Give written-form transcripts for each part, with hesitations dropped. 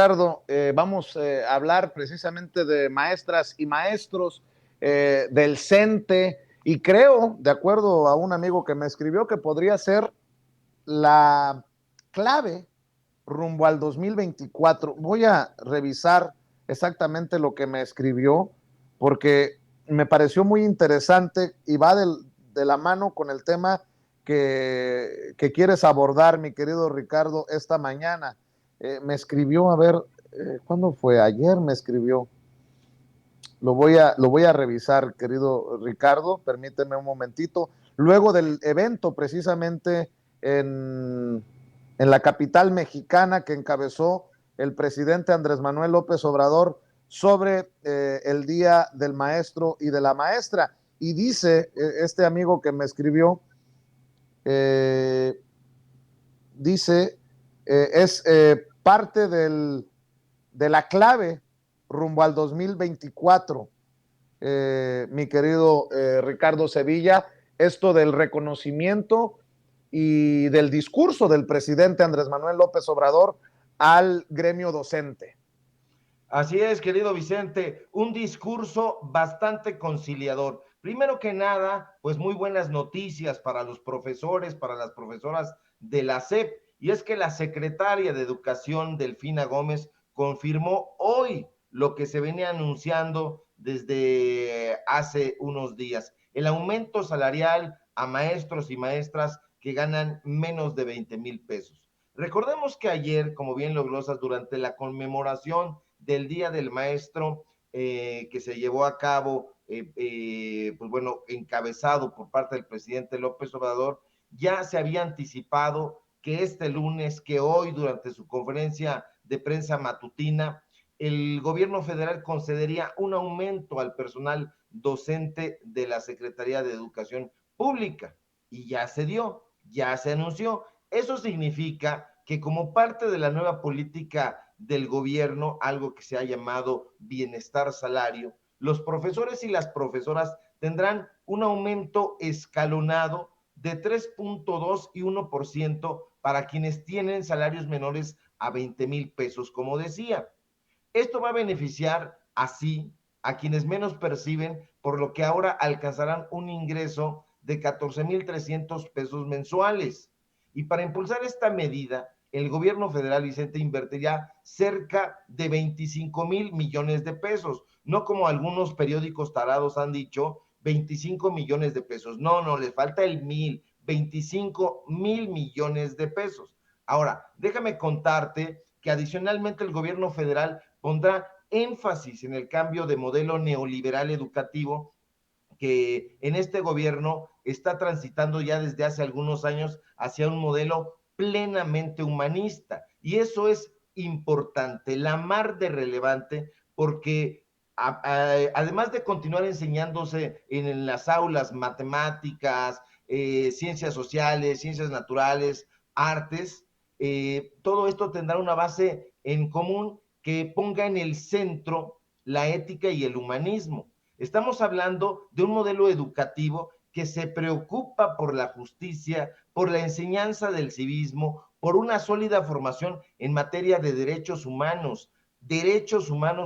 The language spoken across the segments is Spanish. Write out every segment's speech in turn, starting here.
Ricardo, vamos a hablar precisamente de maestras y maestros, del CENTE, y creo, de acuerdo a un amigo que me escribió, que podría ser la clave rumbo al 2024. Voy a revisar exactamente lo que me escribió, porque me pareció muy interesante y va de la mano con el tema que quieres abordar, mi querido Ricardo, esta mañana. Me escribió, a ver, ¿cuándo fue? Ayer me escribió. Lo voy a revisar, querido Ricardo, permíteme un momentito. Luego del evento, precisamente en la capital mexicana, que encabezó el presidente Andrés Manuel López Obrador sobre el Día del Maestro y de la Maestra. Y dice este amigo que me escribió, eh, dice, es parte de la clave rumbo al 2024, mi querido Ricardo Sevilla, esto del reconocimiento y del discurso del presidente Andrés Manuel López Obrador al gremio docente. Así es, querido Vicente, un discurso bastante conciliador. Primero que nada, pues muy buenas noticias para los profesores, para las profesoras de la SEP, y es que la secretaria de Educación, Delfina Gómez, confirmó hoy lo que se venía anunciando desde hace unos días, el aumento salarial a maestros y maestras que ganan menos de 20,000 pesos. Recordemos que ayer, como bien lo glosas, durante la conmemoración del Día del Maestro que se llevó a cabo, pues bueno, encabezado por parte del presidente López Obrador, ya se había anticipado que este lunes, que hoy durante su conferencia de prensa matutina, el gobierno federal concedería un aumento al personal docente de la Secretaría de Educación Pública. Y ya se dio, ya se anunció. Eso significa que como parte de la nueva política del gobierno, algo que se ha llamado bienestar salario, los profesores y las profesoras tendrán un aumento escalonado de 3.2 y 1% para quienes tienen salarios menores a 20,000 pesos, como decía. Esto va a beneficiar así a quienes menos perciben, por lo que ahora alcanzarán un ingreso de 14,300 pesos mensuales. Y para impulsar esta medida, el gobierno federal, Vicente, invertirá cerca de 25,000 millones de pesos, no como algunos periódicos tarados han dicho, 25 millones de pesos. No, no, les falta el 25,000 millones de pesos. Ahora, déjame contarte que adicionalmente el gobierno federal pondrá énfasis en el cambio de modelo neoliberal educativo que en este gobierno está transitando ya desde hace algunos años hacia un modelo plenamente humanista. Y eso es importante, la mar de relevante, porque además de continuar enseñándose en las aulas matemáticas, ciencias sociales, ciencias naturales, artes, todo esto tendrá una base en común que ponga en el centro la ética y el humanismo. Estamos hablando de un modelo educativo que se preocupa por la justicia, por la enseñanza del civismo, por una sólida formación en materia de derechos humanos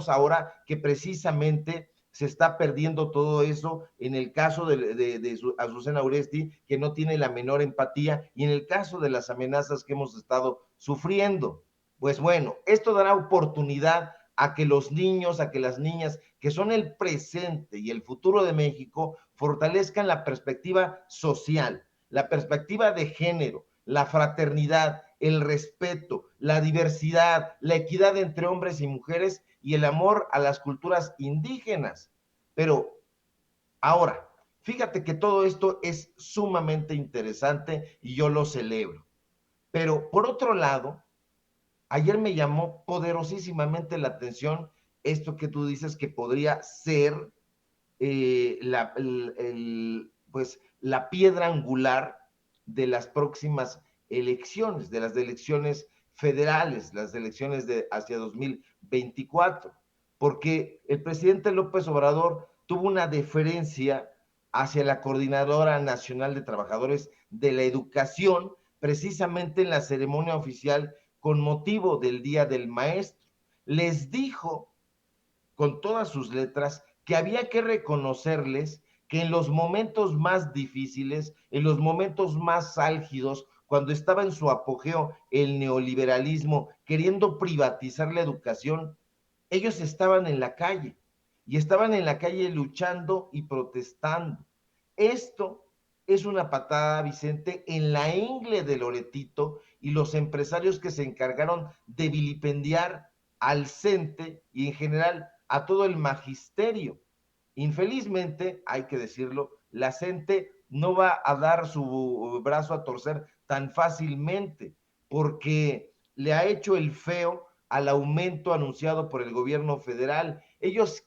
ahora que precisamente se está perdiendo todo eso en el caso de Azucena Uresti, que no tiene la menor empatía, y en el caso de las amenazas que hemos estado sufriendo. Pues bueno, esto dará oportunidad a que los niños, a que las niñas, que son el presente y el futuro de México, fortalezcan la perspectiva social, la perspectiva de género, la fraternidad, el respeto, la diversidad, la equidad entre hombres y mujeres y el amor a las culturas indígenas. Pero ahora, fíjate que todo esto es sumamente interesante y yo lo celebro. Pero por otro lado, ayer me llamó poderosísimamente la atención esto que tú dices que podría ser pues, la piedra angular de las próximas elecciones, de las elecciones federales, las elecciones de hacia 2024, porque el presidente López Obrador tuvo una deferencia hacia la Coordinadora Nacional de Trabajadores de la Educación, precisamente en la ceremonia oficial con motivo del Día del Maestro. les dijo con todas sus letras que había que reconocerles que en los momentos más difíciles, en los momentos más álgidos, cuando estaba en su apogeo el neoliberalismo queriendo privatizar la educación, ellos estaban en la calle y estaban en la calle luchando y protestando. Esto es una patada, Vicente, en la ingle de Loretito y los empresarios que se encargaron de vilipendiar al CENTE y en general a todo el magisterio. Infelizmente, hay que decirlo, la CENTE no va a dar su brazo a torcer tan fácilmente porque le ha hecho el feo al aumento anunciado por el gobierno federal. Ellos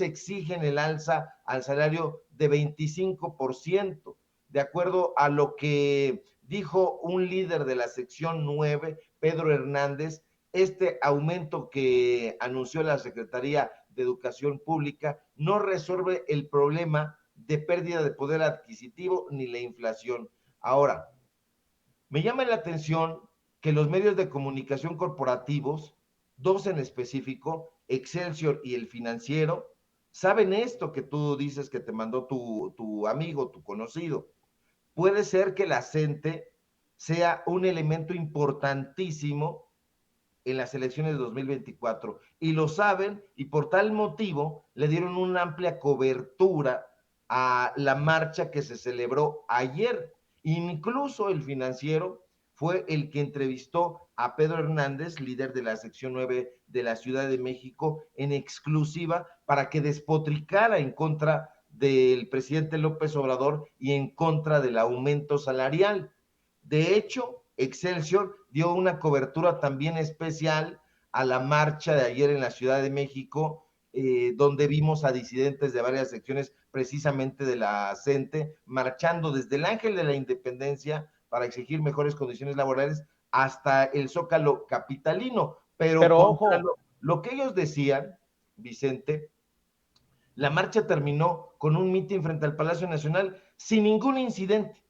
exigen el alza al salario de 25%, de acuerdo a lo que dijo un líder de la sección 9, Pedro Hernández. Este aumento que anunció la Secretaría de Educación Pública no resuelve el problema de pérdida de poder adquisitivo ni la inflación. Ahora, me llama la atención que los medios de comunicación corporativos, dos en específico, Excelsior y El Financiero, saben esto que tú dices que te mandó tu amigo, tu conocido. Puede ser que la CENTE sea un elemento importantísimo en las elecciones de 2024 y lo saben y por tal motivo le dieron una amplia cobertura a la marcha que se celebró ayer. Incluso El Financiero fue el que entrevistó a Pedro Hernández, líder de la sección 9 de la Ciudad de México, en exclusiva para que despotricara en contra del presidente López Obrador y en contra del aumento salarial. De hecho, Excelsior dio una cobertura también especial a la marcha de ayer en la Ciudad de México, donde vimos a disidentes de varias secciones, precisamente de la CENTE, marchando desde el Ángel de la Independencia para exigir mejores condiciones laborales hasta el Zócalo capitalino. Pero Pero contra ojo, lo que ellos decían, Vicente, la marcha terminó con un mitin frente al Palacio Nacional sin ningún incidente.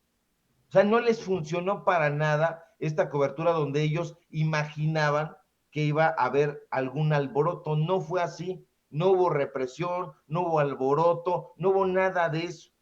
O sea, no les funcionó para nada esta cobertura donde ellos imaginaban que iba a haber algún alboroto. No fue así. No hubo represión, no hubo alboroto, no hubo nada de eso.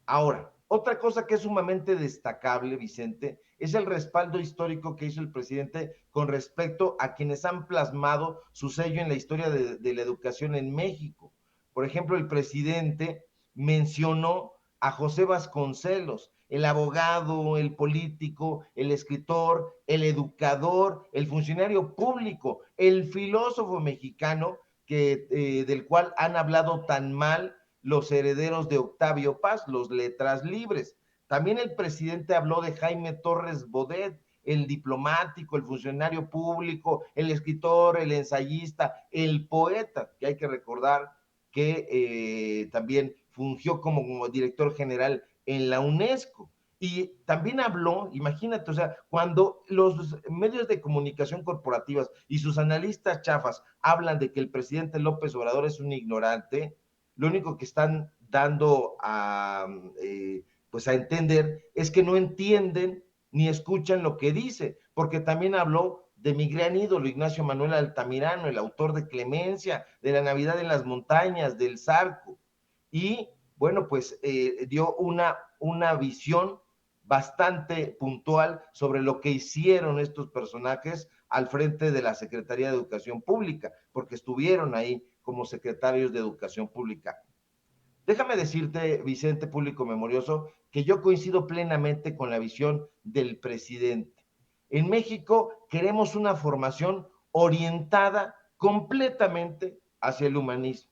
Ahora, otra cosa que es sumamente destacable, Vicente, es el respaldo histórico que hizo el presidente con respecto a quienes han plasmado su sello en la historia de la educación en México. Por ejemplo, el presidente mencionó a José Vasconcelos, el abogado, el político, el escritor, el educador, el funcionario público, el filósofo mexicano del cual han hablado tan mal los herederos de Octavio Paz, los letras libres. También el presidente habló de Jaime Torres Bodet, el diplomático, el funcionario público, el escritor, el ensayista, el poeta, que hay que recordar que también fungió como director general en la UNESCO. Y también habló, imagínate, o sea, cuando los medios de comunicación corporativas y sus analistas chafas hablan de que el presidente López Obrador es un ignorante, lo único que están dando pues a entender es que no entienden ni escuchan lo que dice, porque también habló de mi gran ídolo Ignacio Manuel Altamirano, el autor de Clemencia, de la Navidad en las montañas, del Zarco, y bueno, pues dio una visión bastante puntual sobre lo que hicieron estos personajes al frente de la Secretaría de Educación Pública, porque estuvieron ahí como secretarios de Educación Pública. Déjame decirte, Vicente Público Memorioso, que yo coincido plenamente con la visión del presidente. En México queremos una formación orientada completamente hacia el humanismo,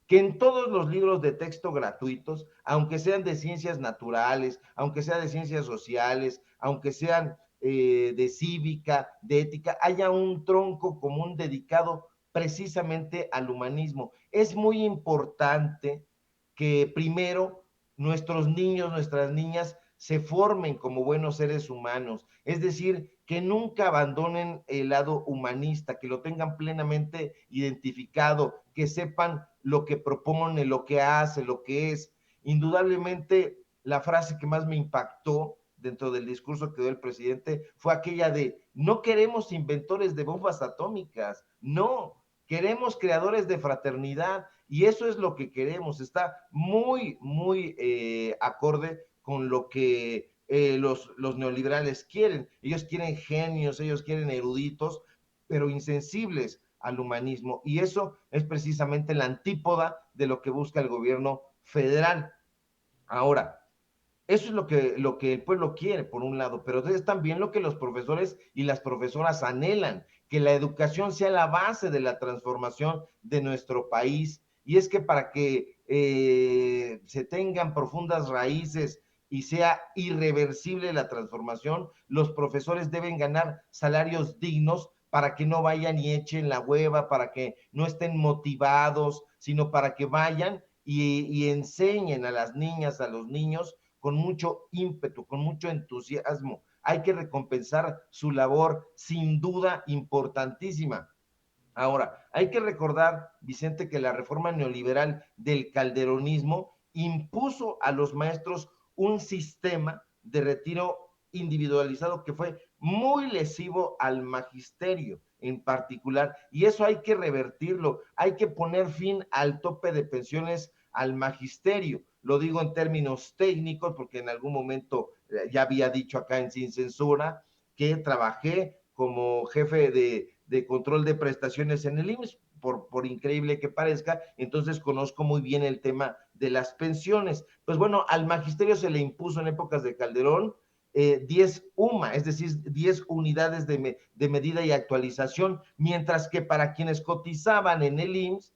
que en todos los libros de texto gratuitos, aunque sean de ciencias naturales, aunque sean de ciencias sociales, aunque sean de cívica, de ética, haya un tronco común dedicado precisamente al humanismo. Es muy importante que primero nuestros niños, nuestras niñas se formen como buenos seres humanos, es decir, que nunca abandonen el lado humanista, que lo tengan plenamente identificado, que sepan lo que propone, lo que hace, lo que es. Indudablemente, la frase que más me impactó dentro del discurso que dio el presidente fue aquella de no queremos inventores de bombas atómicas, no, queremos creadores de fraternidad y eso es lo que queremos, está muy, muy acorde con lo que los neoliberales quieren. Ellos quieren genios, ellos quieren eruditos, pero insensibles al humanismo y eso es precisamente la antípoda de lo que busca el gobierno federal. Ahora, eso es lo que el pueblo quiere, por un lado, pero es también lo que los profesores y las profesoras anhelan, que la educación sea la base de la transformación de nuestro país. Y es que para que se tengan profundas raíces y sea irreversible la transformación, los profesores deben ganar salarios dignos para que no vayan y echen la hueva, para que no estén motivados, sino para que vayan y enseñen a las niñas, a los niños, con mucho ímpetu, con mucho entusiasmo. Hay que recompensar su labor, sin duda importantísima. Ahora, hay que recordar, Vicente, que la reforma neoliberal del calderonismo impuso a los maestros un sistema de retiro individualizado que fue muy lesivo al magisterio en particular, y eso hay que revertirlo, hay que poner fin al tope de pensiones al magisterio. Lo digo en términos técnicos porque en algún momento ya había dicho acá en Sin Censura que trabajé como jefe de control de prestaciones en el IMSS, por increíble que parezca, entonces conozco muy bien el tema de las pensiones. Pues bueno, al magisterio se le impuso en épocas de Calderón 10 UMA, es decir, 10 unidades de medida y actualización, mientras que para quienes cotizaban en el IMSS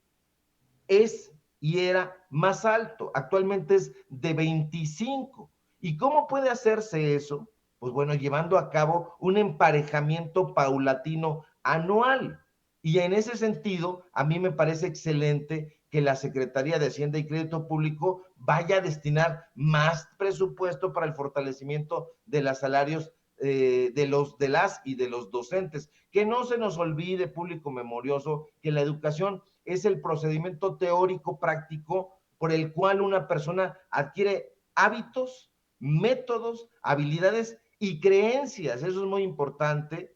es y era más alto, actualmente es de 25. ¿Y cómo puede hacerse eso? Pues bueno, llevando a cabo un emparejamiento paulatino anual. Y en ese sentido, a mí me parece excelente que la Secretaría de Hacienda y Crédito Público vaya a destinar más presupuesto para el fortalecimiento de los salarios de las y de los docentes. Que no se nos olvide, público memorioso, que la educación es el procedimiento teórico práctico por el cual una persona adquiere hábitos, métodos, habilidades y creencias. Eso es muy importante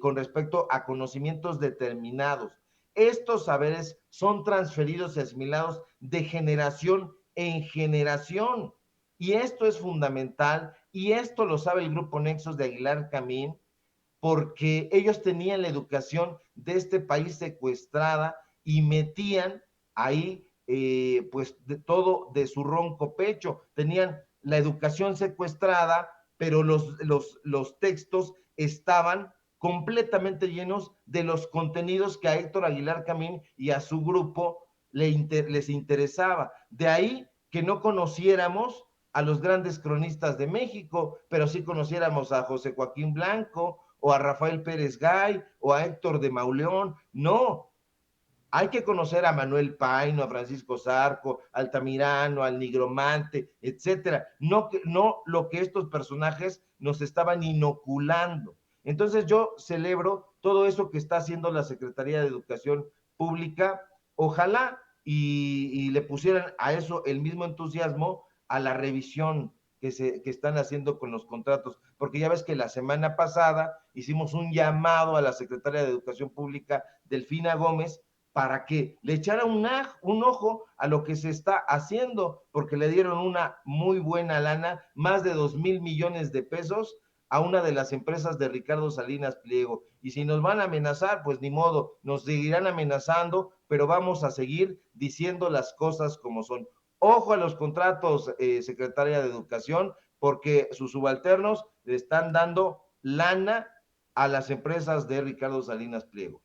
con respecto a conocimientos determinados. Estos saberes son transferidos y asimilados de generación en generación. Y esto es fundamental y esto lo sabe el Grupo Nexos de Aguilar Camín porque ellos tenían la educación de este país secuestrada y metían ahí pues de todo de su ronco pecho. Tenían la educación secuestrada, pero los textos estaban completamente llenos de los contenidos que a Héctor Aguilar Camín y a su grupo les interesaba. De ahí que no conociéramos a los grandes cronistas de México, pero sí conociéramos a José Joaquín Blanco, o a Rafael Pérez Gay, o a Héctor de Mauleón. No, hay que conocer a Manuel Paino, a Francisco Zarco, al Altamirano, al Nigromante, etcétera. No, no lo que estos personajes nos estaban inoculando. Entonces yo celebro todo eso que está haciendo la Secretaría de Educación Pública. Ojalá y le pusieran a eso el mismo entusiasmo a la revisión que están haciendo con los contratos, porque ya ves que la semana pasada hicimos un llamado a la Secretaria de Educación Pública, Delfina Gómez, para que le echara un ojo a lo que se está haciendo, porque le dieron una muy buena lana, más de 2,000 millones de pesos a una de las empresas de Ricardo Salinas Pliego. Y si nos van a amenazar, pues ni modo, nos seguirán amenazando, pero vamos a seguir diciendo las cosas como son. Ojo a los contratos, Secretaria de Educación, porque sus subalternos le están dando lana a las empresas de Ricardo Salinas Pliego.